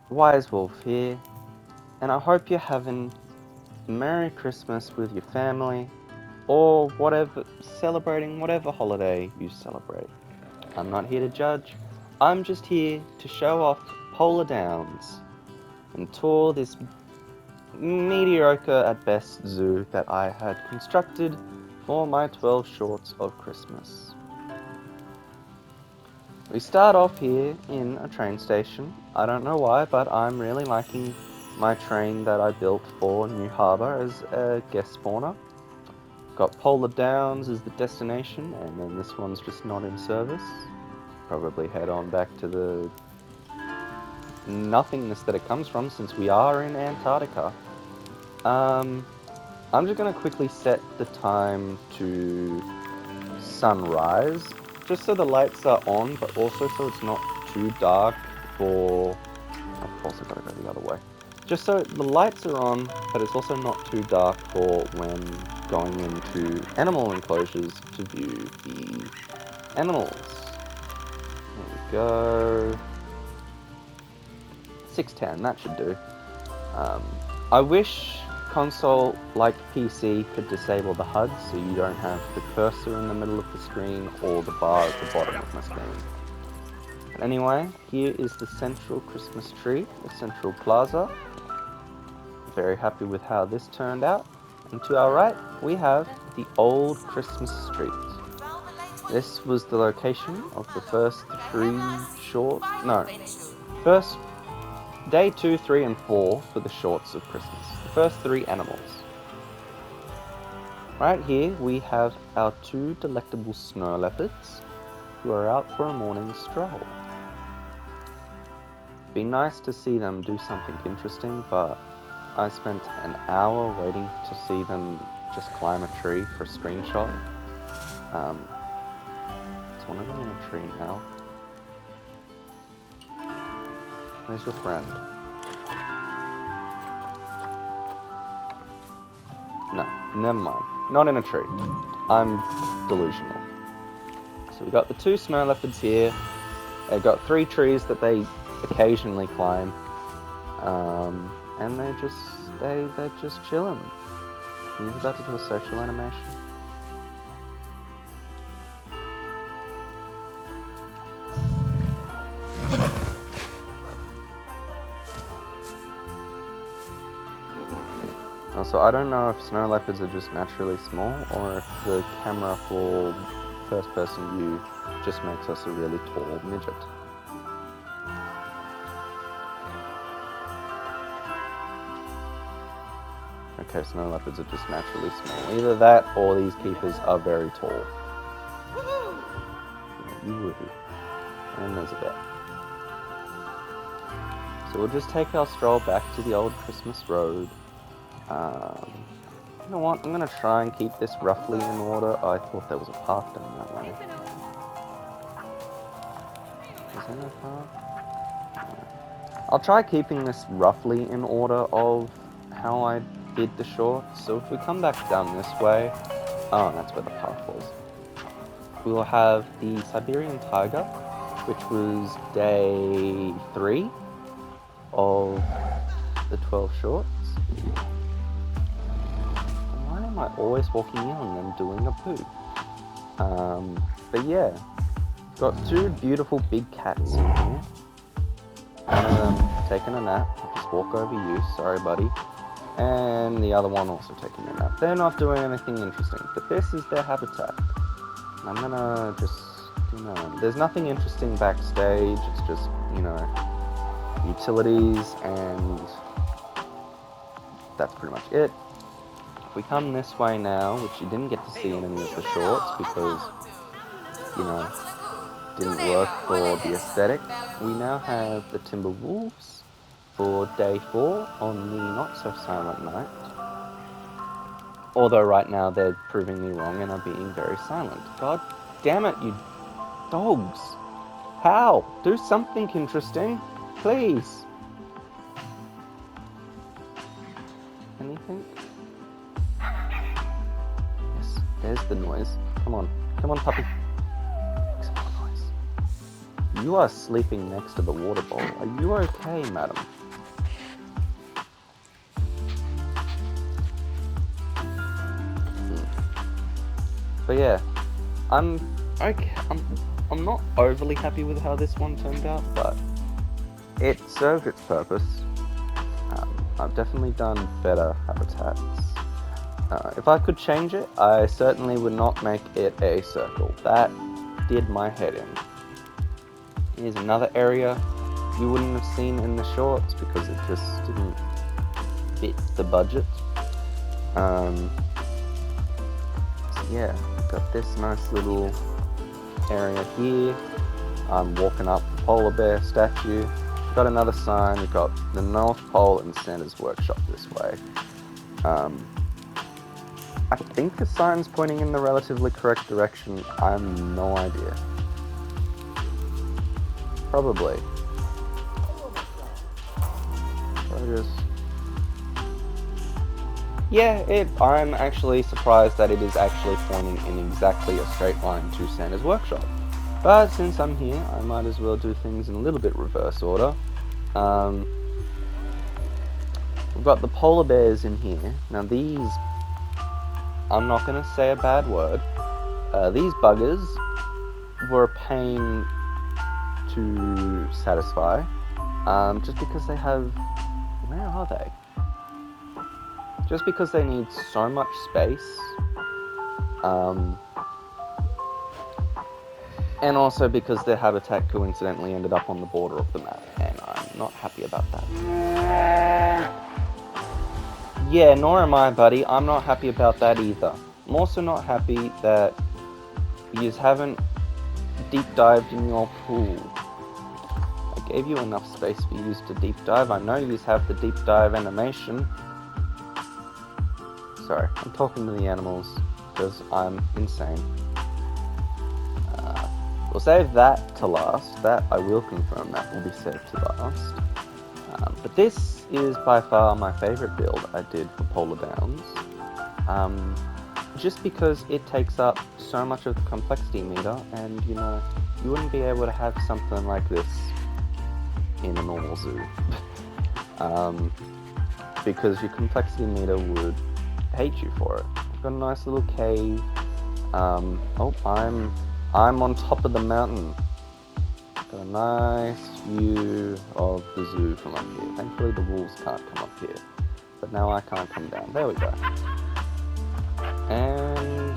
Wise Wolf here, and I hope you're having a Merry Christmas with your family, or celebrating whatever holiday you celebrate. I'm not here to judge, I'm just here to show off Polar Downs and tour this mediocre at best zoo that I had constructed for my 12 shorts of Christmas. We start off here in a train station. I don't know why, but I'm really liking my train that I built for New Harbour as a guest spawner. Got Polar Downs as the destination, and then this one's just not in service. Probably head on back to the nothingness that it comes from, since we are in Antarctica. I'm just going to quickly set the time to sunrise, just so the lights are on, but also so it's not too dark for... I've also got to go the other way. Just so the lights are on, but it's also not too dark for when going into animal enclosures to view the animals. There we go. 610, that should do. I wish console, like PC, could disable the HUD so you don't have the cursor in the middle of the screen or the bar at the bottom of my screen. But anyway, here is the central Christmas tree, the central plaza. Very happy with how this turned out. And to our right, we have the old Christmas street. This was the location of the first first day 2, 3, and 4 for the shorts of Christmas. The first 3 animals. Right here we have our 2 delectable snow leopards who are out for a morning stroll. It'd be nice to see them do something interesting, but I spent an hour waiting to see them just climb a tree for a screenshot. Is one of them in a tree now? Where's your friend? No, never mind. Not in a tree. I'm delusional. So we got the 2 snow leopards here. They've got 3 trees that they occasionally climb. And they're just chilling. Are you about to do a social animation? Also, I don't know if snow leopards are just naturally small, or if the camera for first-person view just makes us a really tall midget. Okay, snow leopards are just naturally small. Either that, or these keepers are very tall. Woohoo! And there's a bet. So we'll just take our stroll back to the old Christmas road. You know what? I'm going to try and keep this roughly in order. I thought there was a path down that way. Is there no path? I'll try keeping this roughly in order of how I did the shorts. So if we come back down this way... Oh, that's where the path was. We will have the Siberian tiger, which was day 3 of the 12 shorts. Why am I always walking in on them doing a poo? But yeah, got 2 beautiful big cats in here. One of them taking a nap. I'll just walk over you, sorry buddy. And the other one also taking a nap. They're not doing anything interesting, but this is their habitat. And I'm gonna just, there's nothing interesting backstage, it's just, utilities, and that's pretty much it. If we come this way now, which you didn't get to see in any of the shorts because, didn't work for the aesthetic, we now have the Timberwolves for day 4 on the not-so-silent night. Although right now they're proving me wrong and are being very silent. God damn it, you dogs! How? Do something interesting, please! Anything? Yes, there's the noise. Come on, puppy. Make some more noise. You are sleeping next to the water bowl. Are you okay, madam? But yeah, I'm okay. I'm not overly happy with how this one turned out, but it served its purpose. I've definitely done better habitats. If I could change it, I certainly would not make it a circle. That did my head in. Here's another area you wouldn't have seen in the shorts because it just didn't fit the budget. So yeah, got this nice little area here. I'm walking up the polar bear statue. Got another sign. We've got the North Pole and Santa's Workshop this way. I think the sign's pointing in the relatively correct direction. I have no idea. Probably. Yeah, I'm actually surprised that it is actually pointing in exactly a straight line to Santa's Workshop. But since I'm here, I might as well do things in a little bit reverse order. We've got the polar bears in here. Now these, I'm not going to say a bad word. These buggers were a pain to satisfy. Just because they have... Where are they? Just because they need so much space. And also because their habitat coincidentally ended up on the border of the map, and I'm not happy about that. Yeah, nor am I, buddy. I'm not happy about that either. I'm also not happy that you haven't deep dived in your pool. I gave you enough space for you to deep dive. I know you have the deep dive animation. Sorry, I'm talking to the animals because I'm insane. We'll save that to last. That I will confirm that will be saved to last. But this is by far my favourite build I did for Polar Downs. Just because it takes up so much of the complexity meter, and you know, you wouldn't be able to have something like this in a normal zoo. Because your complexity meter would hate you for it. I've got a nice little cave. Oh, I'm on top of the mountain. Got a nice view of the zoo from up here. Thankfully the wolves can't come up here. But now I can't come down. There we go. And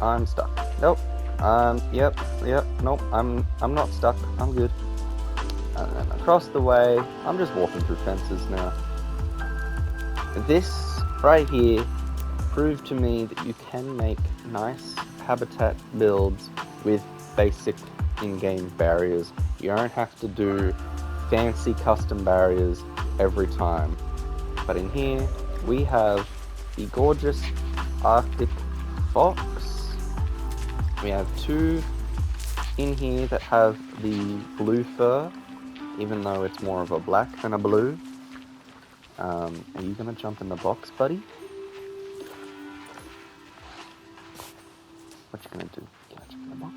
I'm stuck. Nope. Yep. Nope. I'm not stuck. I'm good. And then across the way, I'm just walking through fences now. This right here proved to me that you can make nice habitat builds with basic in-game barriers. You don't have to do fancy custom barriers every time. But in here, we have the gorgeous Arctic fox. We have two in here that have the blue fur, even though it's more of a black than a blue. Are you gonna jump in the box, buddy? What you gonna do? Can I jump in the box?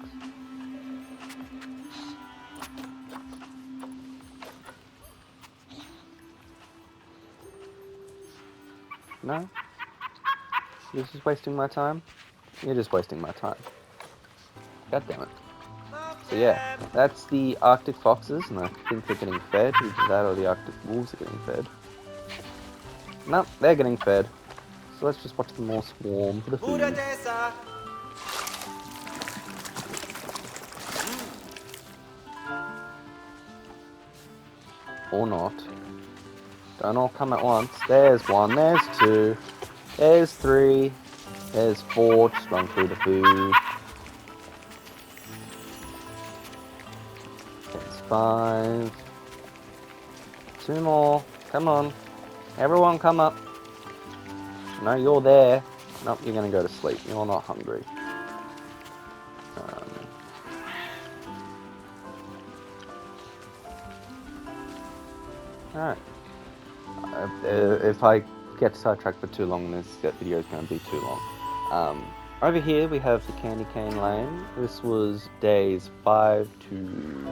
No? You're just wasting my time? You're just wasting my time. God damn it. So yeah, that's the Arctic foxes, and I think they're getting fed. Either that or the Arctic wolves are getting fed. No, they're getting fed. So let's just watch them all swarm for the food. Or not. Don't all come at once. There's one, there's two, there's three, there's four, just run through the food. There's five. Two more, come on. Everyone come up. No, you're there. Nope, you're gonna go to sleep. You're not hungry. Alright. If I get sidetracked for too long, this video is going to be too long. Over here we have the Candy Cane Lane. This was days 5 to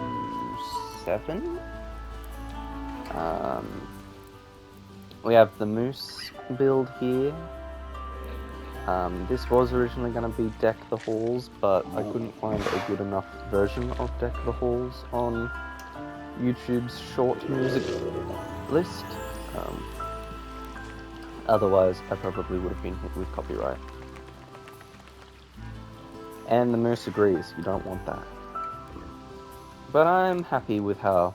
7. We have the moose build here. This was originally going to be Deck the Halls, but I couldn't find a good enough version of Deck the Halls on YouTube's short music list. Otherwise, I probably would have been hit with copyright. And the Moose agrees, you don't want that. But I'm happy with how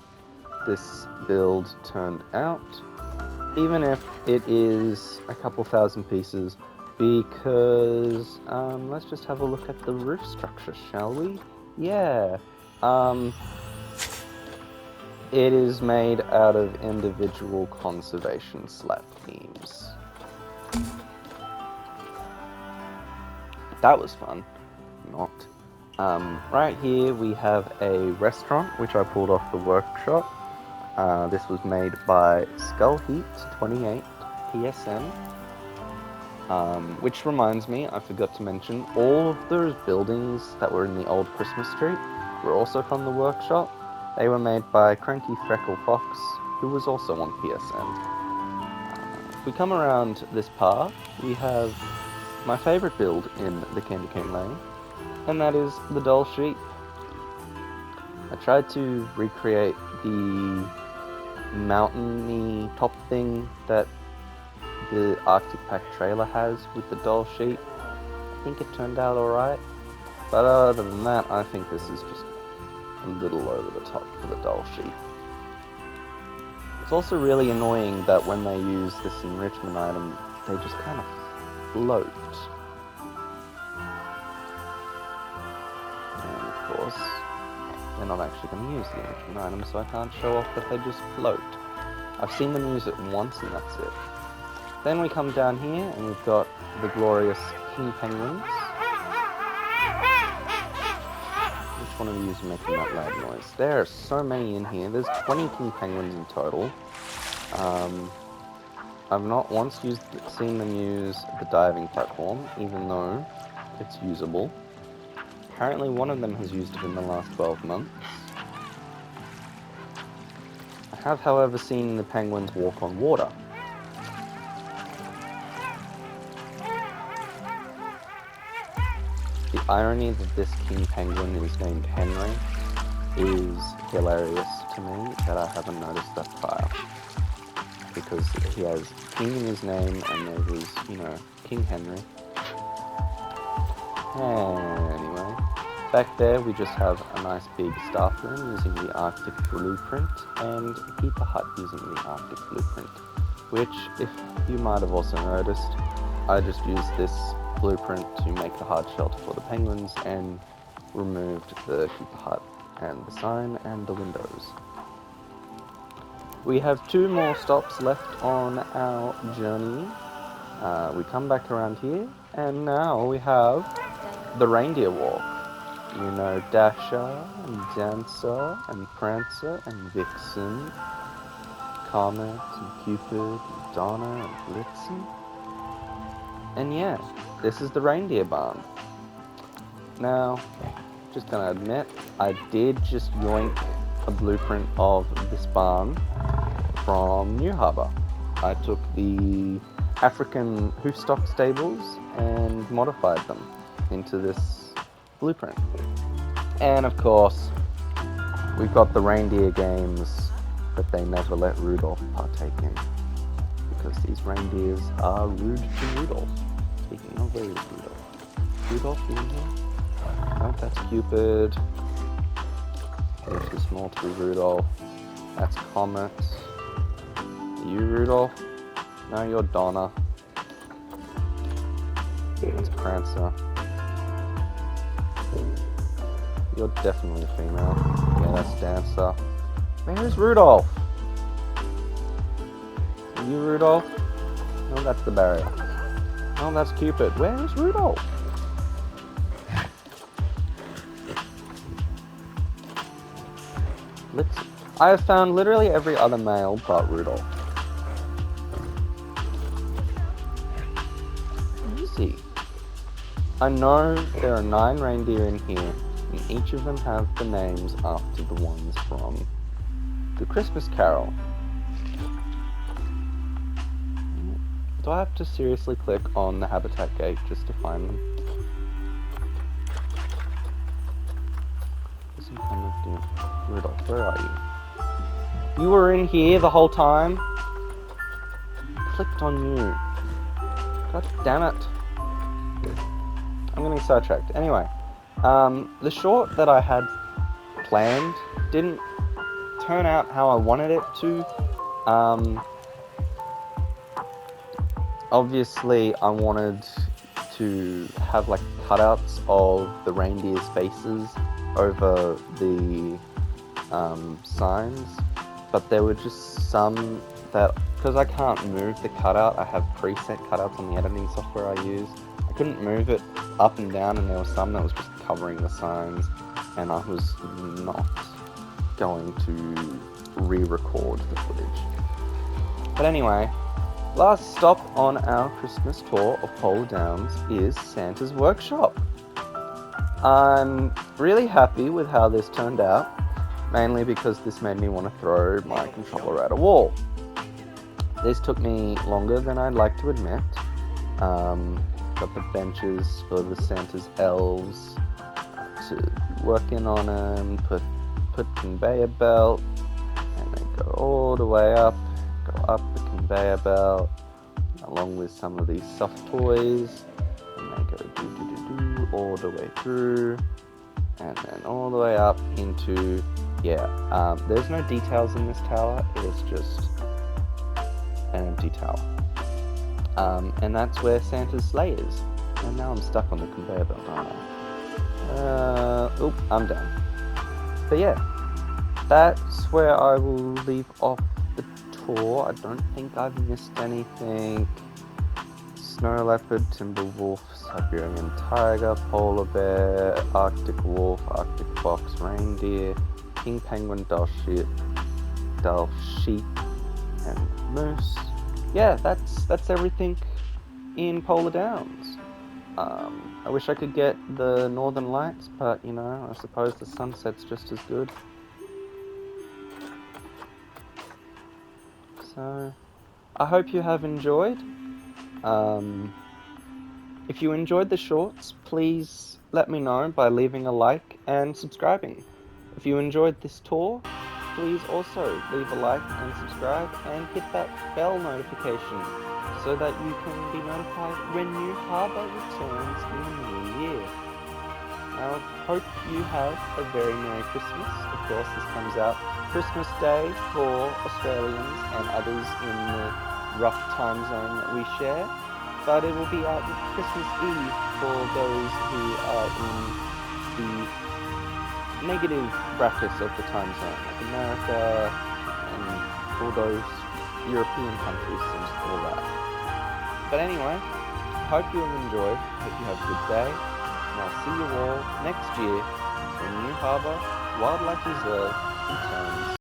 this build turned out, even if it is a couple thousand pieces, because let's just have a look at the roof structure, shall we? Yeah. It is made out of individual conservation slat beams. That was fun. Not. Right here we have a restaurant which I pulled off the workshop. This was made by Skullheat28 PSN. Which reminds me, I forgot to mention, all of those buildings that were in the old Christmas tree were also from the workshop. They were made by Cranky Freckle Fox, who was also on PSN. If we come around this path, we have my favourite build in the Candy Cane Lane, and that is the Doll Sheep. I tried to recreate the mountainy top thing that the Arctic Pack trailer has with the Doll Sheep. I think it turned out alright, but other than that, I think this is just a little over the top for the Doll Sheep. It's also really annoying that when they use this enrichment item, they just kind of float. And of course, they're not actually going to use the enrichment item, so I can't show off that they just float. I've seen them use it once and that's it. Then we come down here and we've got the glorious King Penguins. Which one of you is making that loud noise? There are so many in here. There's 20 King Penguins in total. I've not once seen them use the diving platform, even though it's usable. Apparently one of them has used it in the last 12 months. I have, however, seen the penguins walk on water. The irony that this King Penguin is named Henry is hilarious to me, that I haven't noticed that prior. Because he has King in his name, and there was, King Henry. Anyway, back there we just have a nice big staff room using the Arctic Blueprint, and a Keeper Hut using the Arctic Blueprint. Which, if you might have also noticed, I just used this blueprint to make the hard shelter for the penguins and removed the Keeper Hut and the sign and the windows. We have 2 more stops left on our journey. We come back around here, and now we have the Reindeer Walk. You know, Dasher and Dancer and Prancer and Vixen, Comet and Cupid and Donna and Blitzen. And yeah, this is the Reindeer Barn. Now, just gonna admit, I did just yoink a blueprint of this barn from New Harbour. I took the African Hoofstock stables and modified them into this blueprint. And of course, we've got the reindeer games that they never let Rudolph partake in, because these reindeers are rude to Rudolph. Speaking of Rudolph. Rudolph, you in here? Oh, that's Cupid. You're too small to be Rudolph. That's Comet. Are you Rudolph? No, you're Donna. That's Prancer. You're definitely a female. Yeah, that's Dancer. Where is Rudolph? Are you Rudolph? No, that's the barrier. Oh, that's Cupid. Where is Rudolph? I have found literally every other male but Rudolph. Where is he? I know there are 9 reindeer in here, and each of them have the names after the ones from the Christmas Carol. Do I have to seriously click on the habitat gate just to find them? Listen, come with you. Rudolph, where are you? You were in here the whole time? Clicked on you. God damn it. I'm getting sidetracked. Anyway, the short that I had planned didn't turn out how I wanted it to. Obviously, I wanted to have like cutouts of the reindeer's faces over the signs, but there were just some that, because I can't move the cutout, I have preset cutouts on the editing software I use. I couldn't move it up and down, and there were some that was just covering the signs, and I was not going to re-record the footage. But anyway, last stop on our Christmas tour of Polar Downs is Santa's Workshop. I'm really happy with how this turned out, mainly because this made me want to throw my controller at a wall. This took me longer than I'd like to admit. Got the benches for the Santa's elves to working on them, put conveyor belt, and then go all the way up, go up the conveyor belt, along with some of these soft toys, and they go do all the way through, and then all the way up into, there's no details in this tower, it is just an empty tower. And that's where Santa's sleigh is. And now I'm stuck on the conveyor belt, aren't I? I'm done. But yeah, that's where I will leave off the tour. I don't think I've missed anything. Snow leopard, timber wolf, Siberian tiger, polar bear, Arctic wolf, Arctic fox, reindeer, king penguin, Dall sheep, and moose. Yeah, that's everything in Polar Downs. I wish I could get the Northern Lights, but I suppose the sunset's just as good. So, I hope you have enjoyed. If you enjoyed the shorts, please let me know by leaving a like and subscribing. If you enjoyed this tour, please also leave a like and subscribe and hit that bell notification so that you can be notified when New Harbour returns in the new year. I hope you have a very Merry Christmas. Of course, this comes out Christmas Day for Australians and others in the rough time zone that we share, but it will be out Christmas Eve for those who are in the negative brackets of the time zone, like America and all those European countries and all that. But anyway, hope you have enjoyed, hope you have a good day, and I'll see you all next year when New Harbour Wildlife Reserve returns.